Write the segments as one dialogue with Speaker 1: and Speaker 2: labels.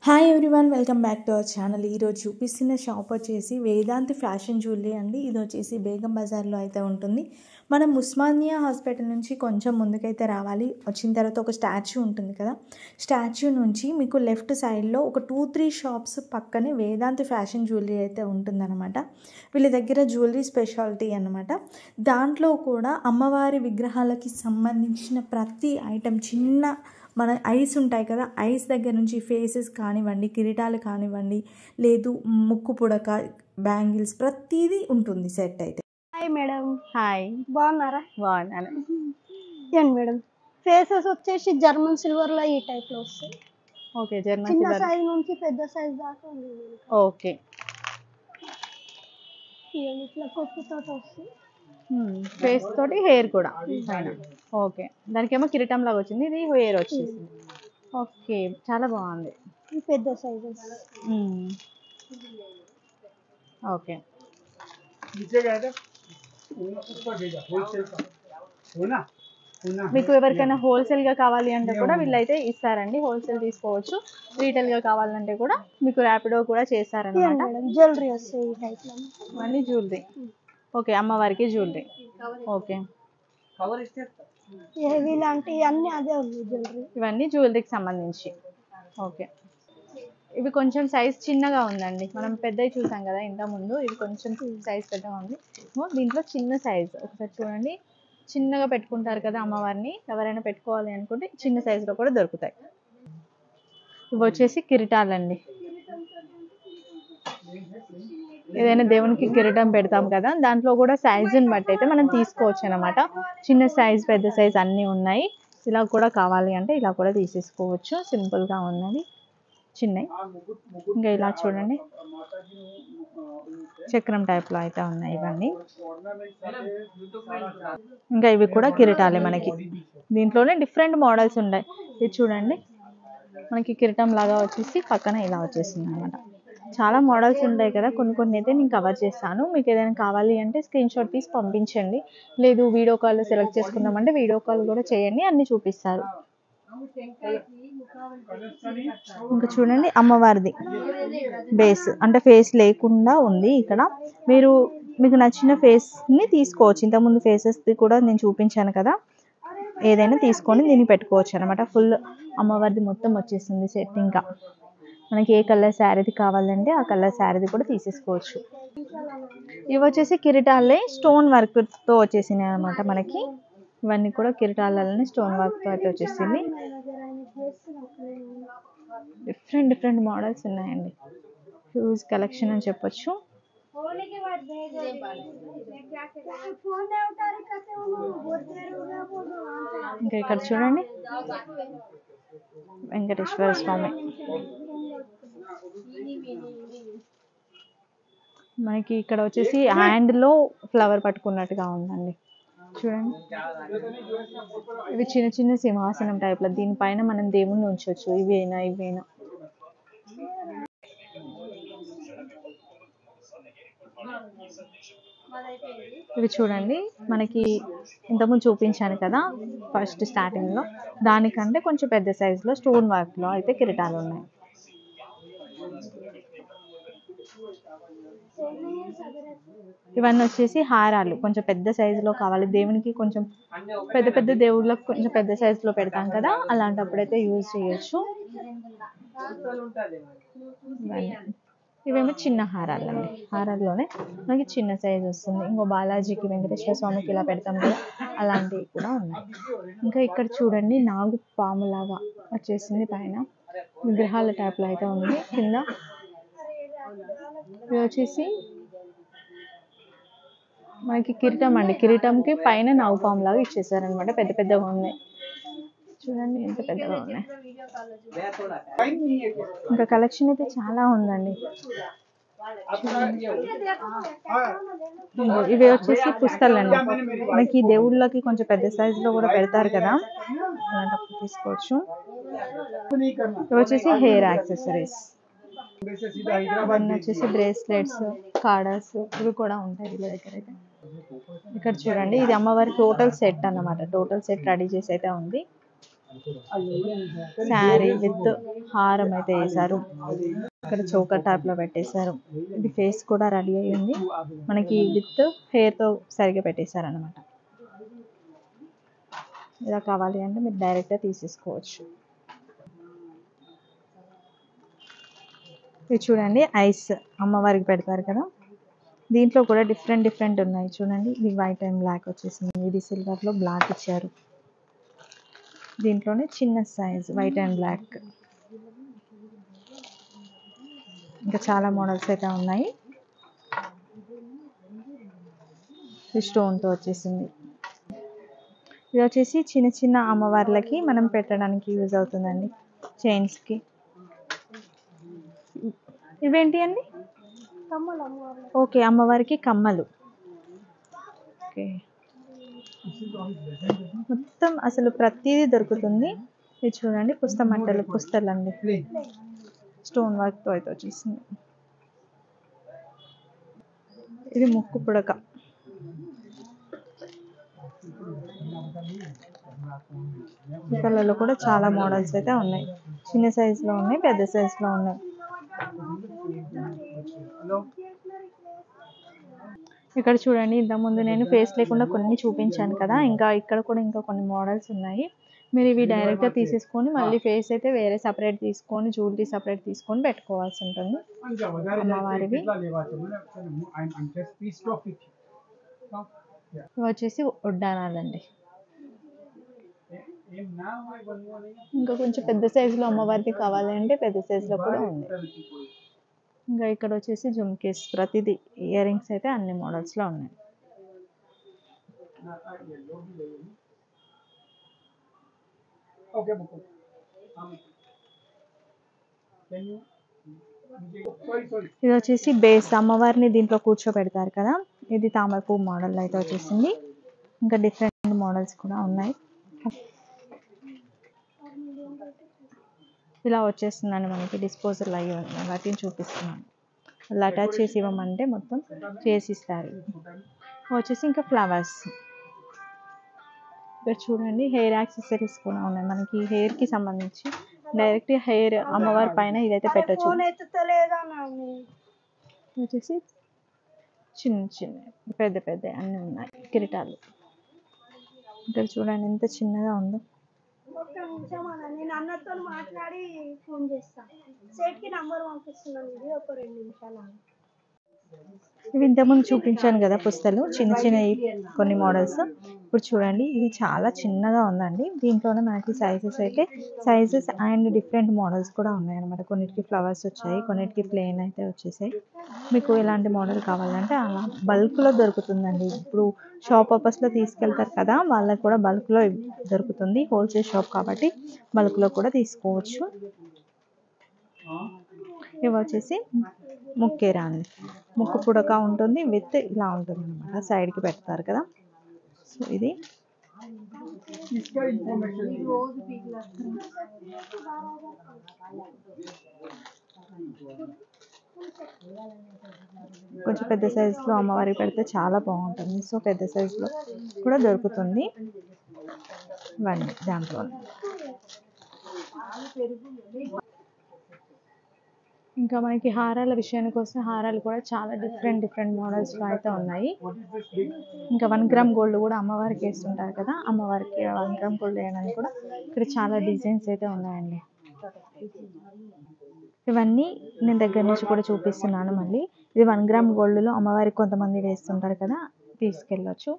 Speaker 1: Hi everyone, welcome back to our channel. ఈరోజు చూపిస్తున్న shop వచ్చేసి వేదాంతి ఫ్యాషన్ జ్యువెలరీ అండి. ఇది వచ్చేసి బేగం బజార్లో అయితే ఉంటుంది. మనం ఉస్మానియా హాస్పిటల్ నుంచి కొంచెం ముందుకైతే రావాలి. వచ్చిన తర్వాత ఒక స్టాచ్యూ ఉంటుంది కదా, స్టాచ్యూ నుంచి మీకు లెఫ్ట్ సైడ్లో ఒక 2-3 షాప్స్ పక్కనే వేదాంతి ఫ్యాషన్ జ్యువెలరీ అయితే ఉంటుందన్నమాట. వీళ్ళ దగ్గర జ్యువెలరీ స్పెషాలిటీ అన్నమాట. దాంట్లో కూడా అమ్మవారి విగ్రహాలకి సంబంధించిన ప్రతి ఐటెం, చిన్న మన ఐస్ ఉంటాయి కదా, ఐస్ దగ్గర నుంచి ఫేసెస్ కానివ్వండి, కిరీటాలు కానివ్వండి, లేదు ముక్కు పుడక, బ్యాంగిల్స్, ప్రతిదీ ఉంటుంది సెట్ అయితే.
Speaker 2: Hi madam.
Speaker 3: హాయ్,
Speaker 2: బాగున్నారా?
Speaker 3: బాగున్నాను.
Speaker 2: ఏంటి మేడం, ఫేసెస్ వచ్చేసి జర్మన్ సిల్వర్ లో ఈ టైప్ లో వస్తాయి.
Speaker 3: ఓకే, జర్మన్
Speaker 2: చిన్న
Speaker 3: సిల్వర్.
Speaker 2: సైజ్ నుంచి పెద్ద సైజ్ దాకా ఉంది.
Speaker 3: ఓకే,
Speaker 2: ఇట్లా కొట్టుతో వస్తాయి.
Speaker 3: ఫేస్ తోటి హెయిర్ కూడా పైన. ఓకే, దానికేమో కిరీటం లాగా వచ్చింది, ఇది హెయిర్ వచ్చేసింది. ఓకే, చాలా బాగుంది.
Speaker 2: ఈ పెద్ద సైజెస్.
Speaker 3: ఓకే, మీకు ఎవరికైనా హోల్సేల్గా కావాలి అంటే కూడా వీళ్ళైతే ఇస్తారండి. హోల్సేల్ తీసుకోవచ్చు. రీటైల్గా కావాలంటే కూడా మీకు ర్యాపిడో కూడా చేస్తారనమాట.
Speaker 2: జ్యువెలరీ వస్తాయి ఈ టైప్ లో.
Speaker 3: ఇవన్నీ జ్యువెలరీ. ఓకే, అమ్మవారికి జ్యువెలరీ. ఓకే,
Speaker 2: హెవీ లాంటి అన్ని అదే ఉంది జ్యువెలరీ.
Speaker 3: ఇవన్నీ జ్యువెలరీకి సంబంధించి. ఓకే, ఇవి కొంచెం సైజ్ చిన్నగా ఉందండి. మనం పెద్దవి చూసాం కదా ఇంతకుముందు, ఇది కొంచెం సైజ్ పెద్దగా ఉంది. దీంట్లో చిన్న సైజ్ ఒకసారి చూడండి. చిన్నగా పెట్టుకుంటారు కదా అమ్మవారిని, ఎవరైనా పెట్టుకోవాలి అనుకుంటే చిన్న సైజులో కూడా దొరుకుతాయి. ఇవి వచ్చేసి కిరీటాలండి. ఏదైనా దేవునికి కిరీటం పెడతాం కదా, దాంట్లో కూడా సైజుని బట్టి అయితే మనం తీసుకోవచ్చు అనమాట. చిన్న సైజ్, పెద్ద సైజ్ అన్నీ ఉన్నాయి. ఇలా కూడా కావాలి అంటే ఇలా కూడా తీసేసుకోవచ్చు. సింపుల్గా ఉన్నది చిన్నవి. ఇంకా ఇలా చూడండి, చక్రం టైప్లో అయితే ఉన్నాయి ఇవన్నీ. ఇంకా ఇవి కూడా కిరీటాలే మనకి. దీంట్లోనే డిఫరెంట్ మోడల్స్ ఉన్నాయి. ఇది చూడండి, మనకి కిరీటం లాగా వచ్చేసి పక్కన ఇలా వచ్చేసింది అనమాట. చాలా మోడల్స్ ఉంటాయి కదా, కొన్ని అయితే నేను కవర్ చేస్తాను. మీకు ఏదైనా కావాలి అంటే స్క్రీన్ షాట్ తీసి పంపించండి. లేదు వీడియో కాల్ సెలెక్ట్ చేసుకుందామంటే వీడియో కాల్ కూడా చేయండి, అన్నీ చూపిస్తారు. ఇంకా చూడండి, అమ్మవారిది బేస్ అంటే ఫేస్ లేకుండా ఉంది ఇక్కడ. మీకు నచ్చిన ఫేస్ని తీసుకోవచ్చు. ఇంతకుముందు ఫేసెస్ది కూడా నేను చూపించాను కదా, ఏదైనా తీసుకొని దీన్ని పెట్టుకోవచ్చు అనమాట. ఫుల్ అమ్మవారిది మొత్తం వచ్చేసింది సెట్. ఇంకా మనకి ఏ కలర్ శారీది కావాలంటే ఆ కలర్ శారీది కూడా తీసేసుకోవచ్చు. ఇవి వచ్చేసి కిరీటాలే, స్టోన్ వర్క్తో వచ్చేసినాయి అనమాట మనకి. ఇవన్నీ కూడా కిరీటాలనే స్టోన్ వర్క్తో అయితే వచ్చేసింది. డిఫరెంట్ మోడల్స్ ఉన్నాయండి. హ్యూజ్ కలెక్షన్ అని చెప్పొచ్చు. ఇంకా ఇక్కడ చూడండి, వెంకటేశ్వర స్వామి. మనకి ఇక్కడ వచ్చేసి హ్యాండ్లో ఫ్లవర్ పట్టుకున్నట్టుగా ఉందండి. చూడండి, ఇవి చిన్న సింహాసనం టైప్లో. దీనిపైన మనం దేవుణ్ణి ఉంచవచ్చు. ఇవేనా ఇవి చూడండి, మనకి ఇంతకుముందు చూపించాను కదా ఫస్ట్ స్టార్టింగ్లో, దానికంటే కొంచెం పెద్ద సైజులో స్టోన్ వర్క్లో అయితే కిరీటాలు ఉన్నాయి. ఇవన్నీ వచ్చేసి హారాలు, కొంచెం పెద్ద సైజులో కావాలి దేవునికి. కొంచెం పెద్ద దేవుళ్ళకి కొంచెం పెద్ద సైజులో పెడతాం కదా, అలాంటప్పుడైతే యూజ్ చేయొచ్చు. ఇవేమో చిన్న హారాలు అండి. హారాల్లోనే మనకి చిన్న సైజ్ వస్తుంది. ఇంకో బాలాజీకి, వెంకటేశ్వర స్వామికి ఇలా పెడతాం కదా, అలాంటివి కూడా ఉన్నాయి. ఇంకా ఇక్కడ చూడండి, నాగు పాములాగా వచ్చేసింది పైన. విగ్రహాల టైప్లో అయితే ఉంది కింద. ఇది వచ్చేసి మనకి కిరీటం అండి. కిరీటంకి పైన నాగుపాము లాగా ఇచ్చేసారనమాట. పెద్దగా ఉన్నాయి. చూడండి ఎంత పెద్దగా ఉన్నాయి. ఇంకా కలెక్షన్ అయితే చాలా ఉందండి. ఇవి వచ్చేసి పుస్తలు అండి. మనకి దేవుళ్ళకి కొంచెం పెద్ద సైజులో కూడా పెడతారు కదా, అలాంటప్పుడు తీసుకోవచ్చు. ఇవి వచ్చేసి హెయిర్ యాక్సెసరీస్. ఇవన్నీ వచ్చేసి బ్రేస్లెట్స్, కాడర్స్, ఇవి కూడా ఉంటాయి వీళ్ళ దగ్గర అయితే. ఇక్కడ చూడండి, ఇది అమ్మవారి టోటల్ సెట్ అన్నమాట. టోటల్ సెట్ రెడీ చేసి అయితే ఉంది. శారీ విత్ హారం అయితే వేశారు. ఇక్కడ చోకర్ టైప్ లో పెట్టేశారు. ఇది ఫేస్ కూడా రెడీ అయ్యింది మనకి విత్ హెయిర్ తో సరిగా పెట్టేశారు అనమాట. ఇలా కావాలి అంటే మీరు డైరెక్ట్ గా తీసేసుకోవచ్చు. ఇది చూడండి ఐస్ అమ్మవారికి పెడతారు కదా, దీంట్లో కూడా డిఫరెంట్ ఉన్నాయి చూడండి. ఇది వైట్ అండ్ బ్లాక్ వచ్చేసింది, ఇది సిల్వర్ లో బ్లాక్ ఇచ్చారు. దీంట్లోనే చిన్న సైజ్ వైట్ అండ్ బ్లాక్. ఇంకా చాలా మోడల్స్ అయితే ఉన్నాయి. ఇది స్టోన్ తో వచ్చేసింది. ఇది వచ్చేసి చిన్న చిన్న అమ్మవార్లకి మనం పెట్టడానికి యూజ్ అవుతుందండి, చైన్స్ కి. ఇవేంటి అండి? ఓకే, అమ్మవారికి కమ్మలు. ఓకే, మొత్తం అసలు ప్రతిదీ దొరుకుతుంది. ఇది చూడండి పుస్తలు అండి, స్టోన్ వర్క్ తో అయితే వచ్చేసింది. ఇది ముక్కు పుడక. పిల్లల్లో కూడా చాలా మోడల్స్ అయితే ఉన్నాయి, చిన్న సైజ్ లో ఉన్నాయి, పెద్ద సైజ్ లో ఉన్నాయి. ఇక్కడ చూడండి, ఇంతకుముందు నేను ఫేస్ లేకుండా కొన్ని చూపించాను కదా, ఇంకా ఇక్కడ కూడా ఇంకా కొన్ని మోడల్స్ ఉన్నాయి. మీరు ఇవి డైరెక్ట్గా తీసేసుకొని మళ్ళీ ఫేస్ అయితే వేరే సపరేట్ తీసుకొని జ్యువెలరీ సపరేట్ తీసుకొని పెట్టుకోవాల్సి ఉంటుంది అమ్మవారివి. ఇవి వచ్చేసి ఉడ్డానాలండి. ఇంకా కొంచెం పెద్ద సైజులో అమ్మవారికి కావాలి అంటే పెద్ద సైజులో కూడా ఉంది. ఇంకా ఇక్కడ వచ్చేసి జుమ్కేస్, ప్రతిదీ ఇయర్ రింగ్స్ అయితే అన్ని మోడల్స్లో ఉన్నాయి. ఇది వచ్చేసి బేస్, అమ్మవారిని దీంట్లో కూర్చోబెడతారు కదా, ఇది తామరపు మోడల్ అయితే వచ్చేసింది. ఇంకా డిఫరెంట్ మోడల్స్ కూడా ఉన్నాయి. ఇలా వచ్చేస్తుందండి మనకి డిస్పోజల్ అయ్యి వాటిని చూపిస్తున్నాను. అలా అటాచ్ చేసి ఇవ్వమంటే మొత్తం చేసి ఇస్తారు. వచ్చేసి ఇంకా ఫ్లవర్స్. ఇక్కడ చూడండి హెయిర్ యాక్సెసరీస్ కూడా ఉన్నాయి మనకి, హెయిర్కి సంబంధించి డైరెక్ట్ హెయిర్ అమ్మవారి పైన ఇదైతే పెట్టచ్చు. వచ్చేసి చిన్న పెద్ద అన్నీ ఉన్నాయి కిరీటాలు. ఇక్కడ చూడండి ఎంత చిన్నగా ఉందో.
Speaker 2: నేను అన్నతో మాట్లాడి ఫోన్ చేస్తాను, సేట్కి నంబర్ పంపిస్తున్నాను, ఇది ఒక 2 నిమిషాలు.
Speaker 3: ఇవి ఇంతకుముందు చూపించాను కదా పుస్తలు, చిన్న కొన్ని మోడల్స్. ఇప్పుడు చూడండి ఇది చాలా చిన్నగా ఉందండి, దీంట్లోనే మనకి సైజెస్ అండ్ డిఫరెంట్ మోడల్స్ కూడా ఉన్నాయి అనమాట. కొన్నిటికి ఫ్లవర్స్ వచ్చాయి, కొన్నిటికి ప్లెయిన్ అయితే వచ్చేసాయి. మీకు ఎలాంటి మోడల్ కావాలంటే అలా బల్క్లో దొరుకుతుందండి. ఇప్పుడు షాప్ పర్పస్లో తీసుకెళ్తారు కదా, వాళ్ళకి కూడా బల్క్లో దొరుకుతుంది. హోల్సేల్ షాప్ కాబట్టి బల్క్లో కూడా తీసుకోవచ్చు. ఇవి వచ్చేసి ముక్కేరా అండి, ముక్కు పుడక ఉంటుంది విత్ ఇలా ఉంటుంది అనమాట, సైడ్కి పెడతారు కదా. సో ఇది కొంచెం పెద్ద సైజులో అమ్మవారికి పెడితే చాలా బాగుంటుంది. సో పెద్ద సైజులో కూడా దొరుకుతుంది ఇవన్నీ దాంట్లో. ఇంకా మనకి హారాల విషయానికి వస్తే హారాలు కూడా చాలా డిఫరెంట్ మోడల్స్లో అయితే ఉన్నాయి. ఇంకా 1 గ్రామ్ గోల్డ్ కూడా అమ్మవారికి వేస్తుంటారు కదా, అమ్మవారికి 1 గ్రామ్ గోల్డ్ వేయడానికి కూడా ఇక్కడ చాలా డిజైన్స్ అయితే ఉన్నాయండి. ఇవన్నీ నేను దగ్గర నుంచి కూడా చూపిస్తున్నాను. మళ్ళీ ఇది 1 గ్రామ్ గోల్డ్లో అమ్మవారికి కొంతమంది వేస్తుంటారు కదా, తీసుకెళ్ళొచ్చు.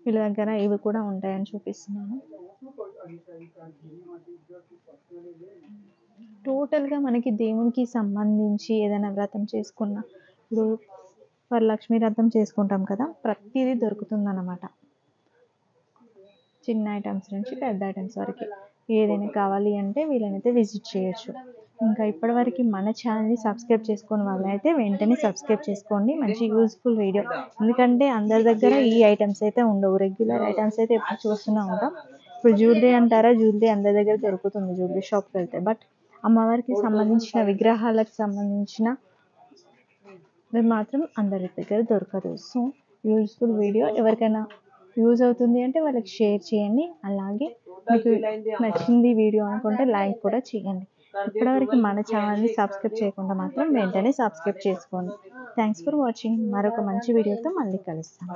Speaker 3: వీళ్ళ దగ్గర ఇవి కూడా ఉంటాయని చూపిస్తున్నాను. టోటల్గా మనకి దేవునికి సంబంధించి ఏదైనా వ్రతం చేసుకున్న, ఇప్పుడు వరలక్ష్మి వ్రతం చేసుకుంటాం కదా, ప్రతిదీ దొరుకుతుందన్నమాట. చిన్న ఐటమ్స్ నుంచి పెద్ద ఐటమ్స్ వరకు ఏదైనా కావాలి అంటే వీళ్ళనైతే విజిట్ చేయొచ్చు. ఇంకా ఇప్పటివరకు మన ఛానల్ని సబ్స్క్రైబ్ చేసుకుని వాళ్ళైతే వెంటనే సబ్స్క్రైబ్ చేసుకోండి. మంచి యూజ్ఫుల్ వీడియో, ఎందుకంటే అందరి దగ్గర ఈ ఐటమ్స్ అయితే ఉండవు, రెగ్యులర్ ఐటమ్స్ అయితే ఎప్పుడు చూస్తూనే ఉంటాం. ఇప్పుడు జ్యువెలరీ అంటారా, జ్యువెలరీ అందరి దగ్గర దొరుకుతుంది జ్యువెలరీ షాప్కి వెళ్తే, బట్ అమ్మవారికి సంబంధించిన విగ్రహాలకు సంబంధించిన మాత్రం అందరి దగ్గర దొరకదు. సో యూజ్ఫుల్ వీడియో, ఎవరికైనా యూజ్ అవుతుంది అంటే వాళ్ళకి షేర్ చేయండి. అలాగే మీకు నచ్చింది వీడియో అనుకుంటే లైక్ కూడా చేయండి. ఇప్పటివరకు మన ఛానల్ని సబ్స్క్రైబ్ చేయకుండా మాత్రం వెంటనే సబ్స్క్రైబ్ చేసుకోండి. Thanks for watching. మరొక మంచి వీడియోతో మళ్ళీ కలుస్తాను.